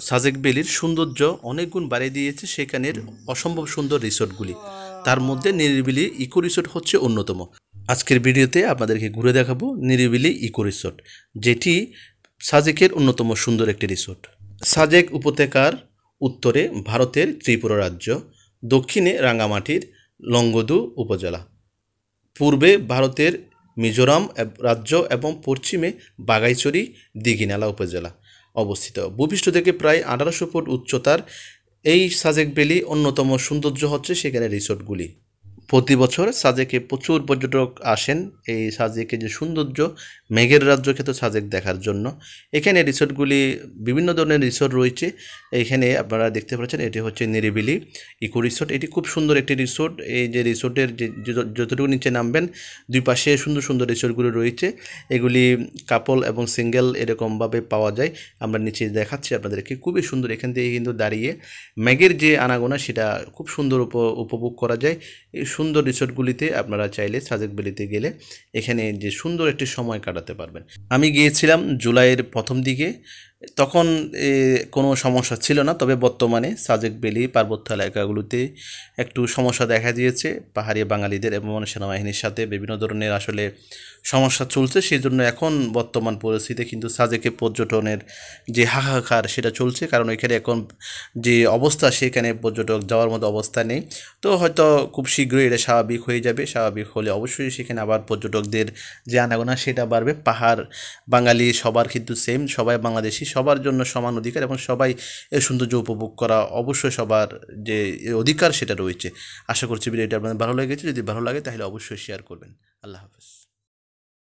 সাজেক ভ্যালির সৌন্দর্য অনেক গুণ বাড়িয়ে দিয়েছে সেখানের অসম্ভব সুন্দর রিসোর্টগুলি। তার মধ্যে নিরিবিলি ইকো রিসোর্ট হচ্ছে অন্যতম। আজকের ভিডিওতে আপনাদেরকে ঘুরে দেখাবো নিরিবিলি ইকো রিসোর্ট, যেটি সাজেকের অন্যতম সুন্দর একটি রিসোর্ট। সাজেক উপত্যকার উত্তরে ভারতের ত্রিপুরা রাজ্য, দক্ষিণে রাঙ্গামাটির লংগদু উপজেলা, পূর্বে ভারতের মিজোরাম রাজ্য এবং পশ্চিমে বাঘাইছড়ি দীঘিনালা উপজেলা অবস্থিত। ভূপৃষ্ঠ থেকে প্রায় 1800 ফুট উচ্চতার এই সাজেক ভ্যালি অন্যতম সৌন্দর্য হচ্ছে সেখানে রিসোর্টগুলি। প্রতি বছর সাজেকে প্রচুর পর্যটক আসেন এই সাজেকে যে সৌন্দর্য, মেঘের রাজ্য খ্যাত সাজেক দেখার জন্য। এখানে রিসোর্টগুলি বিভিন্ন ধরনের রিসোর্ট রয়েছে। এখানে আপনারা দেখতে পাচ্ছেন এটি হচ্ছে নিরিবিলি ইকো রিসোর্ট। এটি খুব সুন্দর একটি রিসোর্ট। এই যে রিসোর্টের যতটুকু নিচে নামবেন দুই পাশে সুন্দর সুন্দর রিসোর্টগুলি রয়েছে। এগুলি কাপল এবং সিঙ্গেল এরকমভাবে পাওয়া যায়। আমরা নিচে দেখাচ্ছি আপনাদেরকে, খুবই সুন্দর। এখান থেকে কিন্তু দাঁড়িয়ে মেঘের যে আনাগোনা সেটা খুব সুন্দর উপভোগ করা যায়। এই সুন্দর রিসোর্টগুলিতে আপনারা চাইলে সাজেক ভ্যালিতে গেলে এখানে যে সুন্দর একটি সময় কাটাতে পারবেন। আমি গিয়েছিলাম জুলাইয়ের প্রথম দিকে, তখন কোনো সমস্যা ছিল না। তবে বর্তমানে সাজেক ভ্যালি পার্বত্য এলাকাগুলোতে একটু সমস্যা দেখা দিয়েছে পাহাড়ি বাঙালিদের এবং সেনাবাহিনীর সাথে বিভিন্ন ধরনের আসলে সমস্যা চলছে। সেই জন্য এখন বর্তমান পরিস্থিতিতে কিন্তু সাজেকে পর্যটনের যে হাহাকার সেটা চলছে, কারণ এখানে এখন যে অবস্থা সেখানে পর্যটক যাওয়ার মতো অবস্থা নেই। তো হয়তো খুব শীঘ্রই এটা স্বাভাবিক হয়ে যাবে। স্বাভাবিক হলে অবশ্যই সেখানে আবার পর্যটকদের যে আনাগোনা সেটা বাড়বে। পাহাড় বাঙালি সবার কিন্তু সেম, সবাই বাংলাদেশি, সবার জন্য সমান অধিকার এবং সবাই এর সৌন্দর্য উপভোগ করা অবশ্যই সবার যে অধিকার সেটা রয়েছে। আশা করছি ভিডিওটা আপনাদের ভালো লেগেছে। যদি ভালো লাগে তাহলে অবশ্যই শেয়ার করবেন। আল্লাহ হাফেজ।